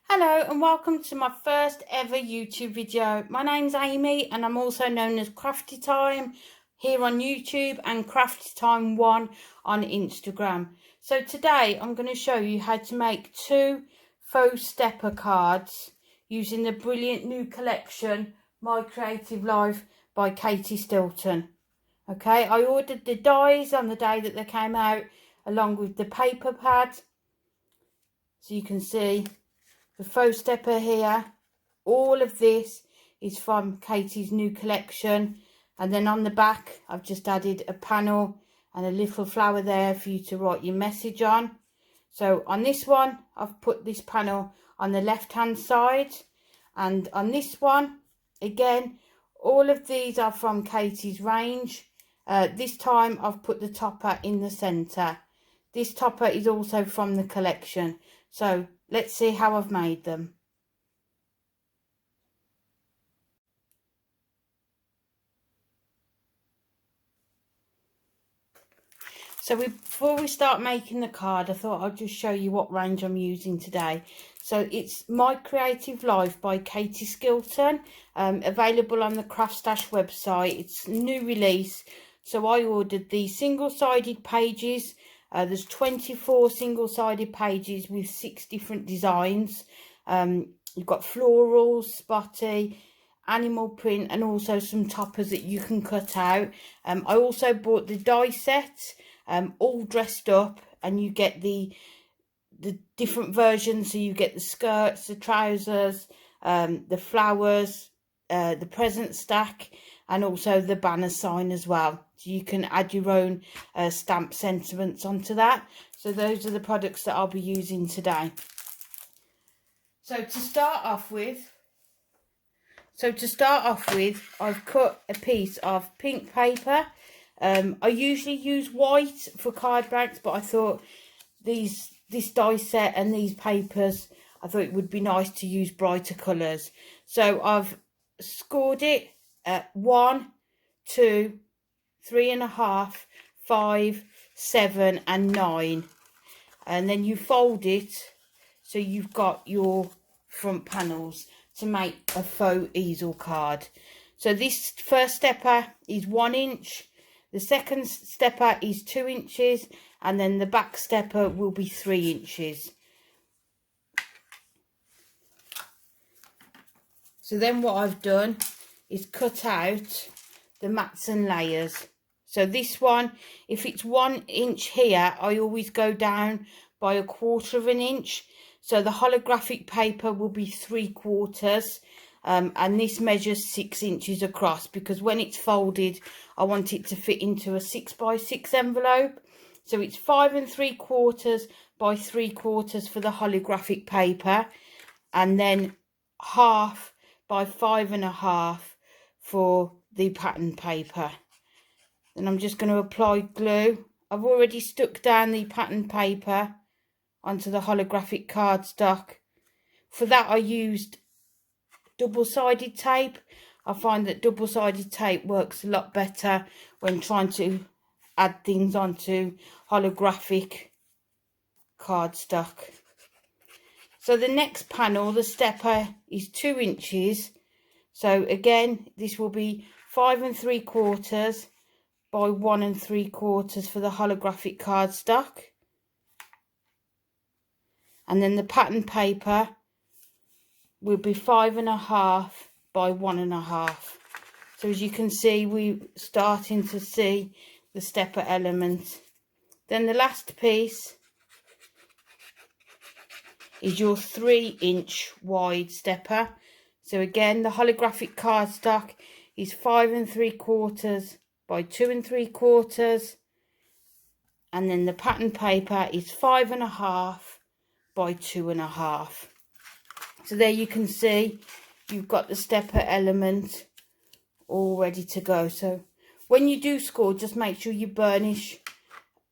Hello and welcome to my first ever YouTube video. My name's Amy and I'm also known as Craftytime here on YouTube and Craftytime1 on Instagram. So today I'm going to show you how to make two faux stepper cards using the brilliant new collection My Creative Life by Katie Stilton. Okay, I ordered the dies on the day that they came out along with the paper pad. So you can see the faux stepper here. All of this is from Katie's new collection, and then on the back I've just added a panel and a little flower there for you to write your message on. So on this one I've put this panel on the left hand side, and on this one again all of these are from Katie's range. This time I've put the topper in the centre. This topper is also from the collection. So let's see how I've made them. So before we start making the card, I thought I'd just show you what range I'm using today. So it's My Creative Life by Katie Stilton, available on the Craft Stash website. It's a new release. So I ordered the single-sided pages. There's 24 single-sided pages with 6 different designs. You've got florals, spotty, animal print, and also some toppers that you can cut out. I also bought the die set, all dressed up, and you get the different versions. So you get the skirts, the trousers, the flowers, the present stack, and also the banner sign as well. So you can add your own stamp sentiments onto that. So those are the products that I'll be using today. So to start off with, I've cut a piece of pink paper. I usually use white for card backs, but I thought this die set and these papers, I thought it would be nice to use brighter colours. So I've scored it at 1, 2, 3.5, 5, 7 and 9. And then you fold it so you've got your front panels to make a faux easel card. So this first stepper is 1 inch, the second stepper is 2 inches, and then the back stepper will be 3 inches. So then what I've done is cut out the mats and layers. So this one, if it's 1 inch here, I always go down by 1/4 inch. So the holographic paper will be 3/4, and this measures 6 inches across, because when it's folded I want it to fit into a 6x6 envelope. So it's 5 3/4 by 3/4 for the holographic paper, and then 1/2 by 5.5 for the pattern paper. Then I'm just going to apply glue. I've already stuck down the pattern paper onto the holographic cardstock. For that I used double-sided tape. I find that double-sided tape works a lot better when trying to add things onto holographic cardstock. So the next panel, the stepper, is 2 inches. So again, this will be 5 3/4 by 1 3/4 for the holographic cardstock. And then the pattern paper will be 5.5 by 1.5. So as you can see, we're starting to see the stepper element. Then the last piece is your 3 inch wide stepper. So again, the holographic cardstock is 5 3/4 by 2 3/4, and then the pattern paper is 5.5 by 2.5. So there you can see you've got the stepper element all ready to go. So when you do score, just make sure you burnish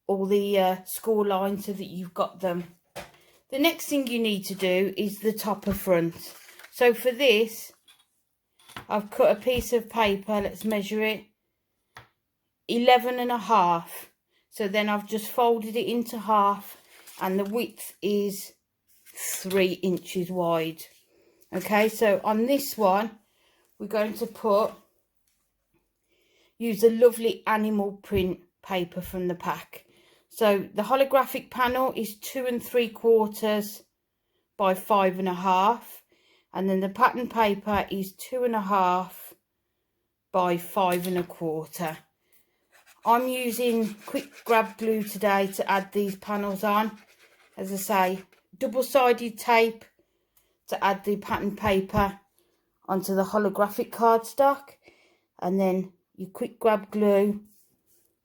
all the score lines so that you've got them. The next thing you need to do is the topper front. So for this, I've cut a piece of paper, let's measure it, 11.5. So then I've just folded it into half, and the width is 3 inches wide. Okay, so on this one we're going to use a lovely animal print paper from the pack. So the holographic panel is 2 3/4 by 5.5, and then the pattern paper is 2.5 by 5.25. I'm using quick grab glue today to add these panels on. As I say, double-sided tape to add the pattern paper onto the holographic cardstock, and then your quick grab glue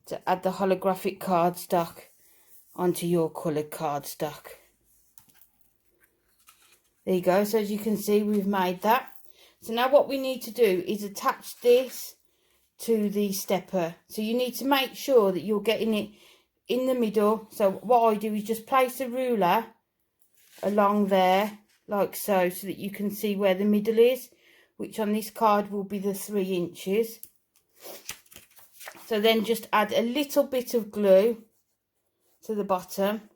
to add the holographic cardstock onto your coloured cardstock. There you go. So as you can see, we've made that. So now what we need to do is attach this to the stepper. So you need to make sure that you're getting it in the middle. So what I do is just place a ruler along there like so, so that you can see where the middle is, which on this card will be the 3 inches. So then just add a little bit of glue to the bottom.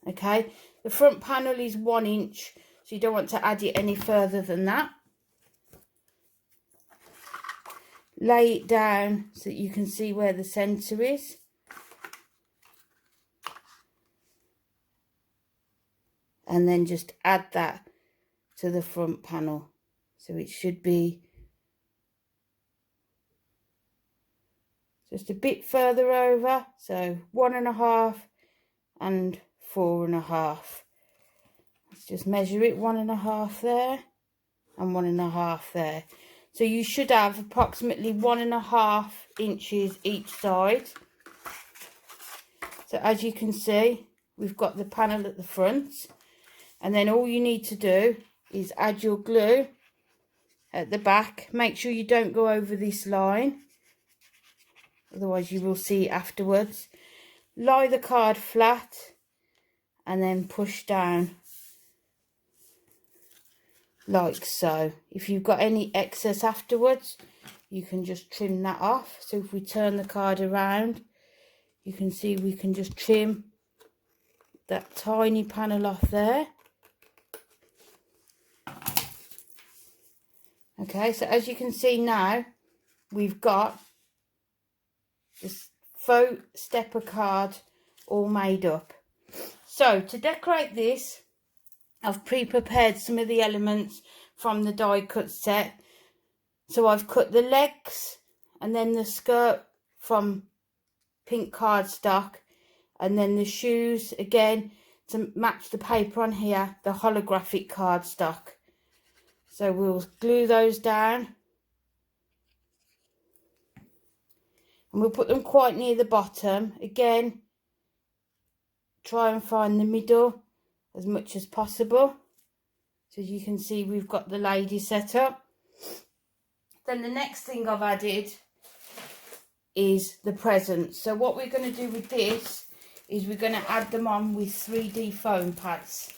Okay, the front panel is 1 inch, so you don't want to add it any further than that. Lay it down so that you can see where the centre is. And then just add that to the front panel. So it should be just a bit further over. So 1.5 and 4.5. Let's just measure it, 1.5 there and 1.5 there. So you should have approximately 1.5 inches each side. So as you can see, we've got the panel at the front, and then all you need to do is add your glue at the back. Make sure you don't go over this line, otherwise you will see it afterwards. Lie the card flat and then push down like so. If you've got any excess afterwards, you can just trim that off. So if we turn the card around, you can see we can just trim that tiny panel off there. Okay, so as you can see now, we've got this faux stepper card all made up. So to decorate this, I've pre-prepared some of the elements from the die cut set. So I've cut the legs and then the skirt from pink cardstock, and then the shoes again to match the paper on here, the holographic cardstock. So we'll glue those down and we'll put them quite near the bottom. Again, try and find the middle as much as possible. So as you can see, we've got the lady set up. Then the next thing I've added is the presents. So what we're going to do with this is we're going to add them on with 3D foam pads.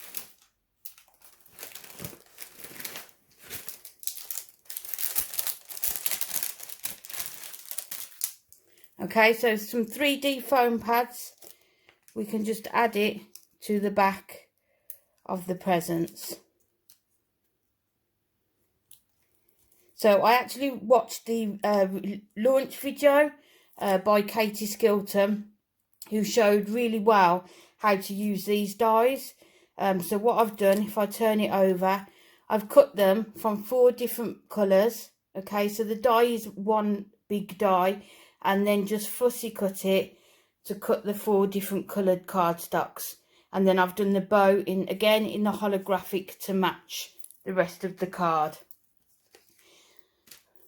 Okay, so some 3D foam pads, we can just add it to the back of the presents. So I actually watched the launch video by Katie Skilton, who showed really well how to use these dies. So what I've done, if I turn it over, I've cut them from 4 different colours. Okay, so the die is one big die, and then just fussy cut it to cut the 4 different coloured cardstocks. And then I've done the bow in again in the holographic to match the rest of the card.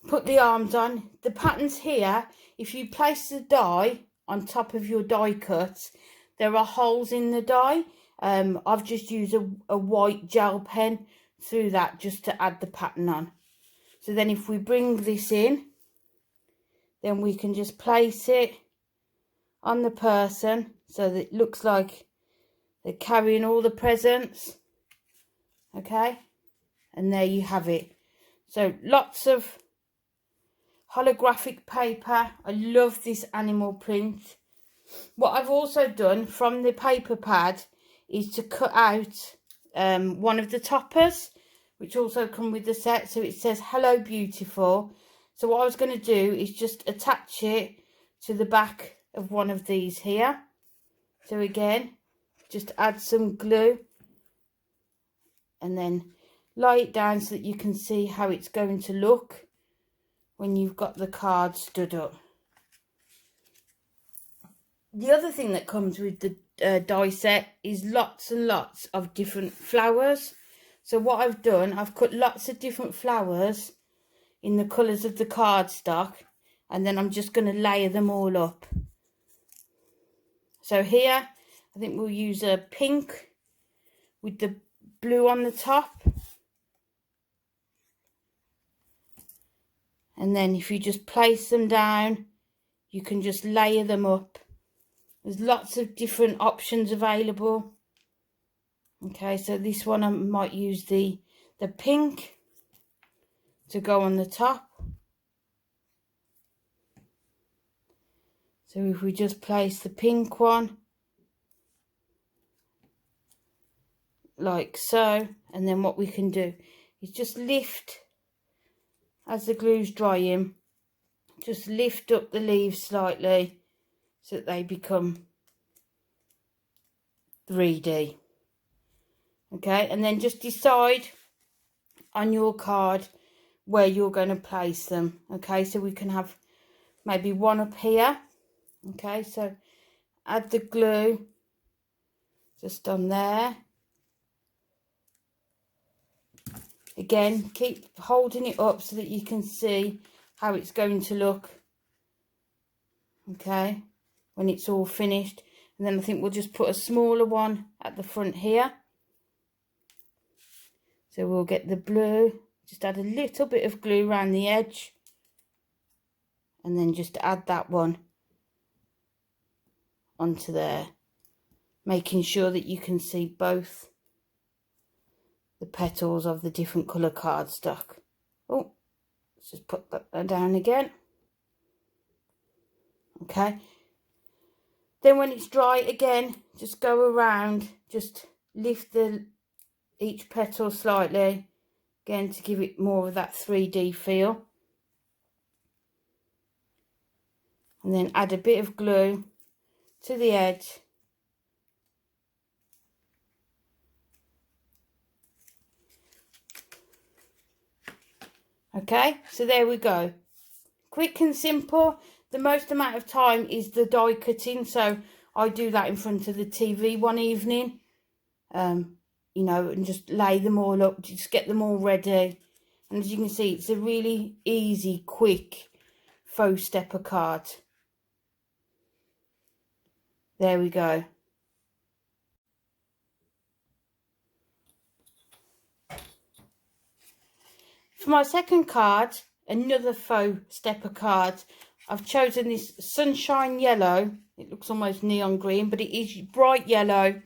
Put the arms on. The patterns here, if you place the die on top of your die cut, there are holes in the die. I've just used a white gel pen through that just to add the pattern on. So then if we bring this in, then we can just place it on the person so that it looks like they're carrying all the presents. Okay, and there you have it. So lots of holographic paper. I love this animal print. What I've also done from the paper pad is to cut out one of the toppers, which also come with the set. So it says hello beautiful. So what I was going to do is just attach it to the back of one of these here. So again, just add some glue and then lie it down so that you can see how it's going to look when you've got the card stood up. The other thing that comes with the die set is lots and lots of different flowers. So what I've done, I've cut lots of different flowers in the colours of the cardstock, and then I'm just going to layer them all up. So here, I think we'll use a pink with the blue on the top. And then if you just place them down, you can just layer them up. There's lots of different options available. Okay, so this one I might use the pink to go on the top. So if we just place the pink one like so, and then what we can do is just lift, as the glue's drying, just lift up the leaves slightly so that they become 3D. Okay, and then just decide on your card where you're going to place them. Okay, so we can have maybe one up here. Okay, so add the glue just on there. Again, keep holding it up so that you can see how it's going to look. Okay, when it's all finished. And then I think we'll just put a smaller one at the front here. So we'll get the blue, just add a little bit of glue around the edge. And then just add that one onto there, making sure that you can see both the petals of the different colour cardstock. Oh, let's just put that down again. Okay, then when it's dry again, just go around, just lift each petal slightly again to give it more of that 3D feel, and then add a bit of glue to the edge. Okay, so there we go. Quick and simple. The most amount of time is the die cutting, so I do that in front of the TV one evening. You know, and just lay them all up, just get them all ready. And as you can see, it's a really easy, quick faux stepper card. There we go. For my second card, another faux stepper card, I've chosen this sunshine yellow. It looks almost neon green, but it is bright yellow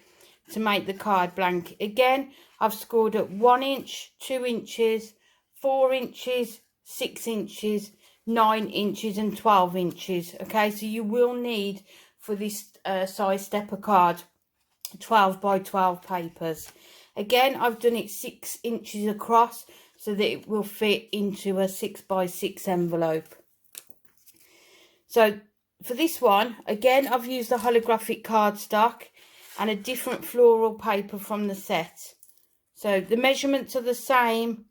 to make the card blank. Again, I've scored at 1 inch, 2 inches, 4 inches, 6 inches, 9 inches and 12 inches. Okay, so you will need for this size stepper card 12 by 12 papers. Again, I've done it 6 inches across so that it will fit into a 6 by 6 envelope. So for this one, again, I've used the holographic cardstock and a different floral paper from the set. So the measurements are the same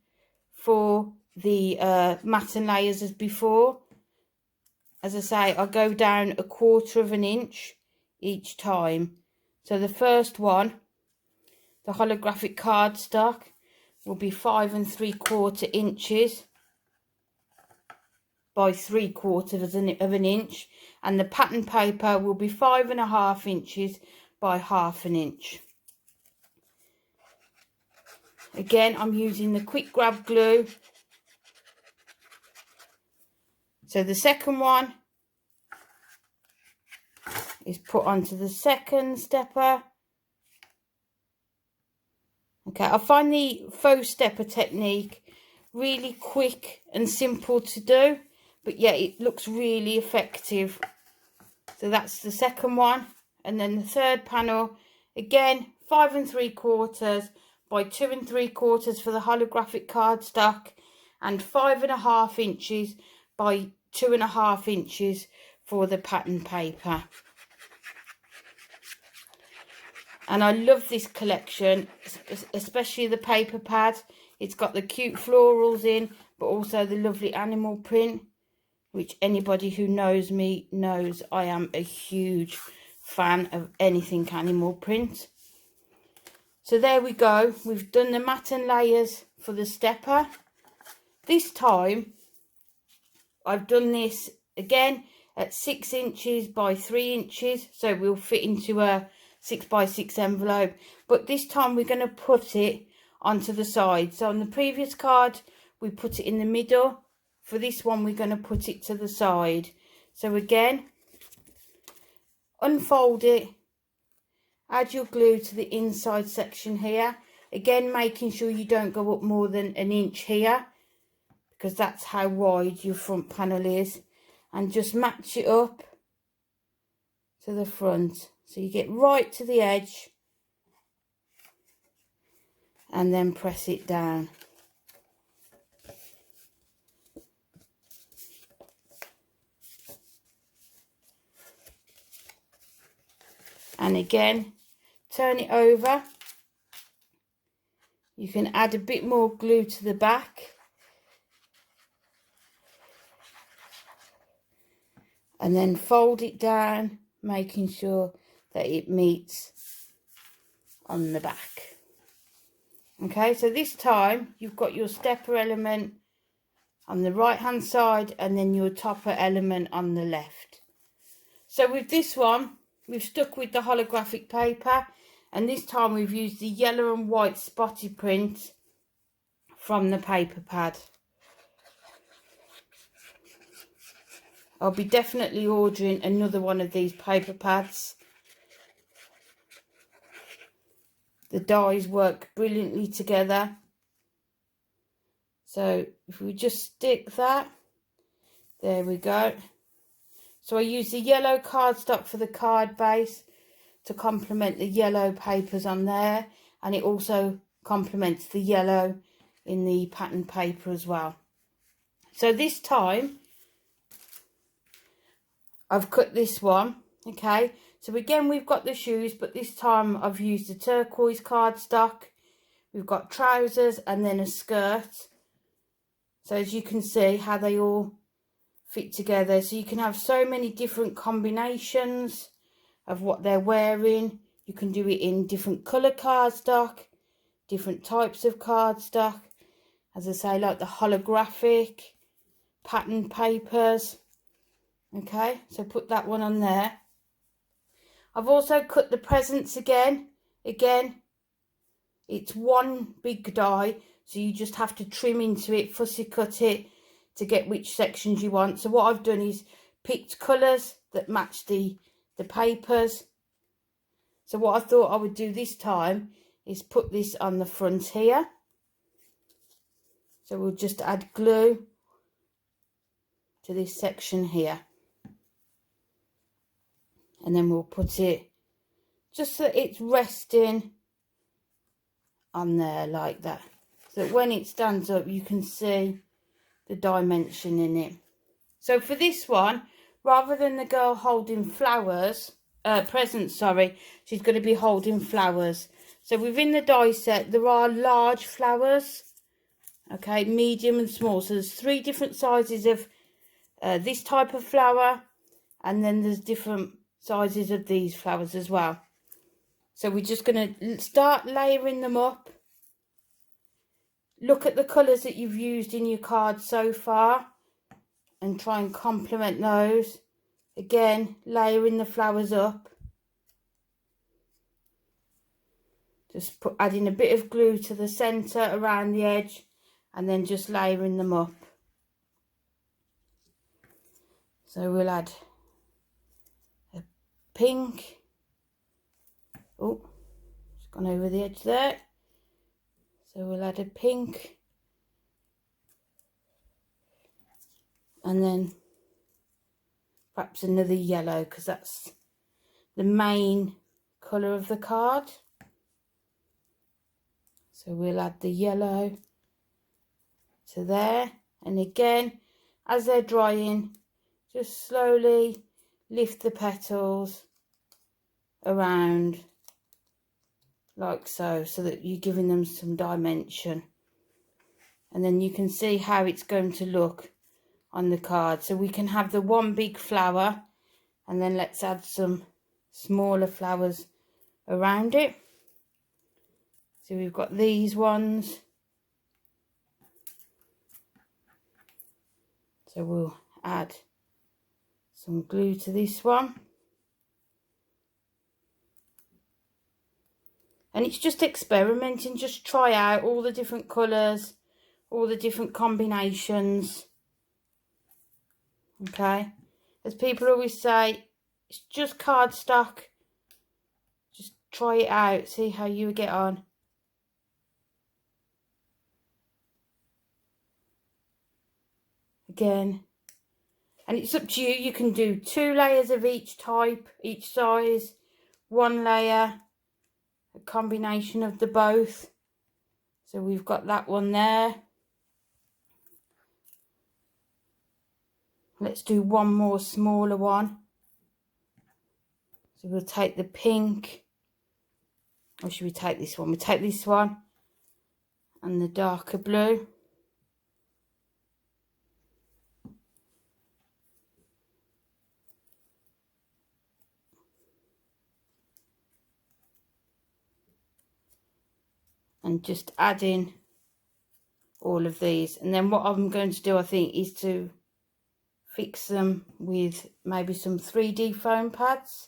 for the matte and layers as before. As I say, I go down 1/4 inch each time. So the first one, the holographic cardstock, will be 5 3/4 inches by 3/4 of an inch, and the pattern paper will be 5 1/2 inches by 1/2 inch. Again, I'm using the quick grab glue. So the second one is put onto the second stepper. Okay, I find the faux stepper technique really quick and simple to do, but yeah, it looks really effective. So that's the second one. And then the third panel, again, 5 3/4 by 2 3/4 for the holographic cardstock, and 5.5 inches by 2.5 inches for the pattern paper. And I love this collection, especially the paper pad. It's got the cute florals in, but also the lovely animal print, which anybody who knows me knows I am a huge fan of anything animal print. So there we go. We've done the mat and layers for the stepper. This time I've done this again at 6 inches by 3 inches, so it will fit into a 6 by 6 envelope, but this time we're going to put it onto the side. So on the previous card we put it in the middle. For this one we're going to put it to the side. So again, unfold it, add your glue to the inside section here, again making sure you don't go up more than 1 inch here, because that's how wide your front panel is, and just match it up to the front so you get right to the edge, and then press it down. And again, turn it over. You can add a bit more glue to the back, and then fold it down, making sure that it meets on the back. Okay, so this time you've got your stepper element on the right hand side and then your topper element on the left. So with this one we've stuck with the holographic paper, and this time we've used the yellow and white spotty print from the paper pad. I'll be definitely ordering another one of these paper pads. The dies work brilliantly together. So if we just stick that, there we go. So I use the yellow cardstock for the card base to complement the yellow papers on there, and it also complements the yellow in the pattern paper as well. So this time I've cut this one. Okay, so again we've got the shoes, but this time I've used the turquoise cardstock. We've got trousers and then a skirt. So as you can see how they all fit together, so you can have so many different combinations of what they're wearing. You can do it in different colour cardstock, different types of cardstock, as I say, like the holographic pattern papers. Okay, so put that one on there. I've also cut the presents again. It's one big die, so you just have to trim into it, fussy cut it to get which sections you want. So what I've done is picked colours that match the papers. So what I thought I would do this time is put this on the front here. So we'll just add glue to this section here, and then we'll put it just so it's resting on there like that, so that when it stands up you can see the dimension in it. So for this one, rather than the girl holding presents, she's going to be holding flowers. So within the die set there are large flowers, okay, medium and small. So there's 3 different sizes of this type of flower, and then there's different sizes of these flowers as well. So we're just going to start layering them up. Look at the colours that you've used in your card so far and try and complement those. Again, layering the flowers up. Just adding a bit of glue to the centre around the edge, and then just layering them up. So we'll add a pink. Oh, it's gone over the edge there. So we'll add a pink, and then perhaps another yellow, because that's the main colour of the card. So we'll add the yellow to there, and again, as they're drying, just slowly lift the petals around like so, so that you're giving them some dimension. And then you can see how it's going to look on the card. So we can have the one big flower, and then let's add some smaller flowers around it. So we've got these ones. So we'll add some glue to this one. And it's just experimenting, just try out all the different colours, all the different combinations. Okay, as people always say, it's just cardstock. Just try it out, see how you get on. Again, and it's up to you. You can do 2 layers of each type, each size, 1 layer, a combination of the both. So we've got that one there. Let's do one more smaller one. So we'll take the pink, or should we take this one? We'll take this one and the darker blue. And just add in all of these. And then what I'm going to do, I think, is to fix them with maybe some 3D foam pads.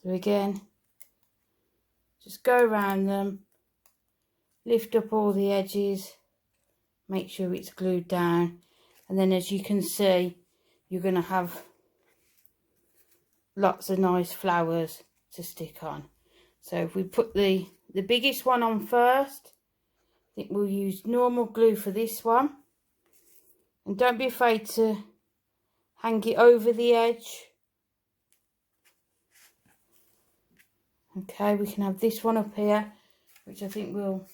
So again, just go around them, lift up all the edges, make sure it's glued down, and then as you can see, you're going to have lots of nice flowers to stick on. So if we put the biggest one on first, I think we'll use normal glue for this one. And don't be afraid to hang it over the edge. Okay, we can have this one up here, which I think we'll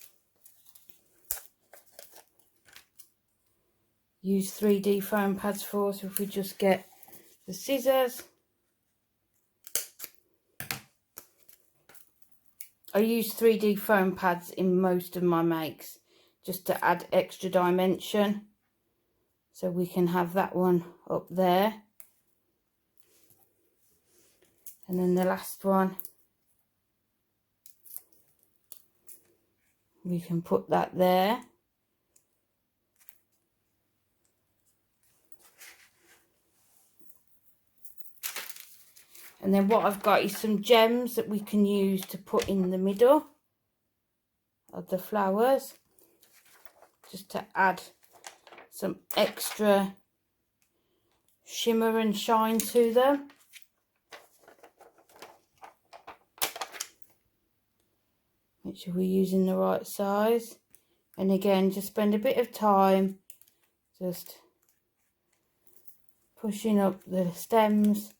use 3D foam pads for. So if we just get the scissors. I use 3D foam pads in most of my makes just to add extra dimension. So we can have that one up there. And then the last one, we can put that there. And then what I've got is some gems that we can use to put in the middle of the flowers, just to add some extra shimmer and shine to them. Make sure we're using the right size. And again, just spend a bit of time just pushing up the stems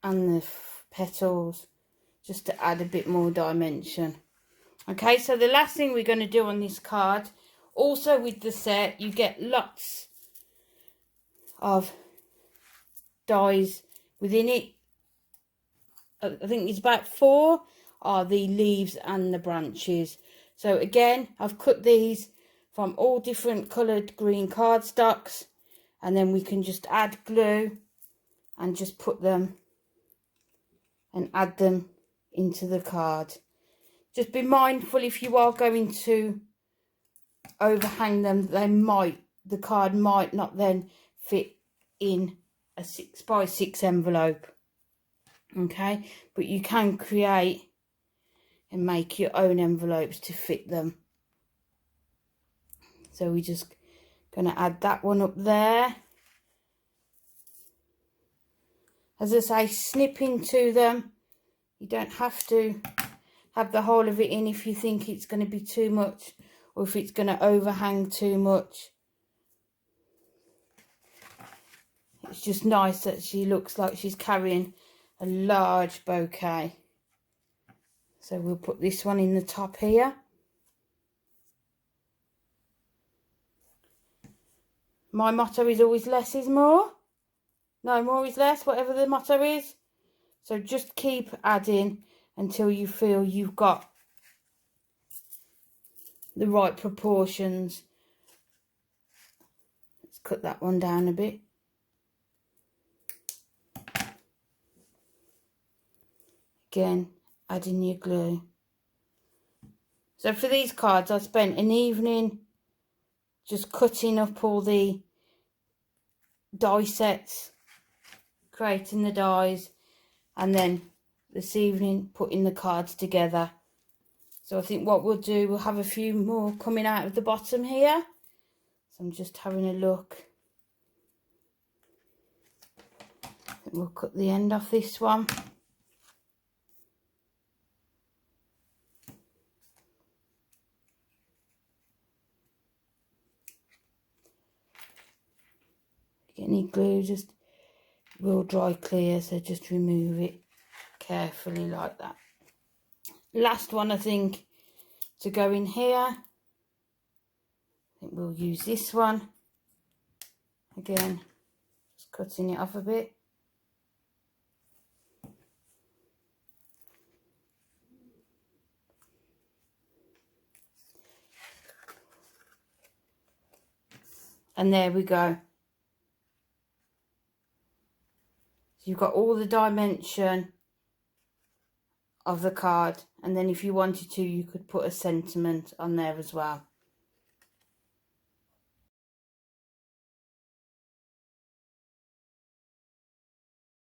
and the petals, just to add a bit more dimension. Okay, so the last thing we're going to do on this card, also with the set, you get lots of dies within it. I think it's about 4 are the leaves and the branches. So again, I've cut these from all different coloured green cardstocks, and then we can just add glue and just put them and add them into the card. Just be mindful, if you are going to overhang them, the card might not then fit in a 6x6 envelope. Okay, but you can create and make your own envelopes to fit them. So we're just going to add that one up there. As I say, snip into them. You don't have to have the whole of it in if you think it's going to be too much, or if it's going to overhang too much. It's just nice that she looks like she's carrying a large bouquet. So we'll put this one in the top here. My motto is always less is more. No, more is less, whatever the motto is. So just keep adding until you feel you've got the right proportions. Let's cut that one down a bit. Again, adding your glue. So for these cards, I spent an evening just cutting up all the die sets, creating the dies, and then this evening putting the cards together. So I think what we'll do, we'll have a few more coming out of the bottom here. So I'm just having a look. I think we'll cut the end off this one. Get any glue, just will dry clear, so just remove it carefully like that. Last one, I think, to go in here. I think we'll use this one. Again, just cutting it off a bit. And there we go. So you've got all the dimension of the card, and then if you wanted to, you could put a sentiment on there as well.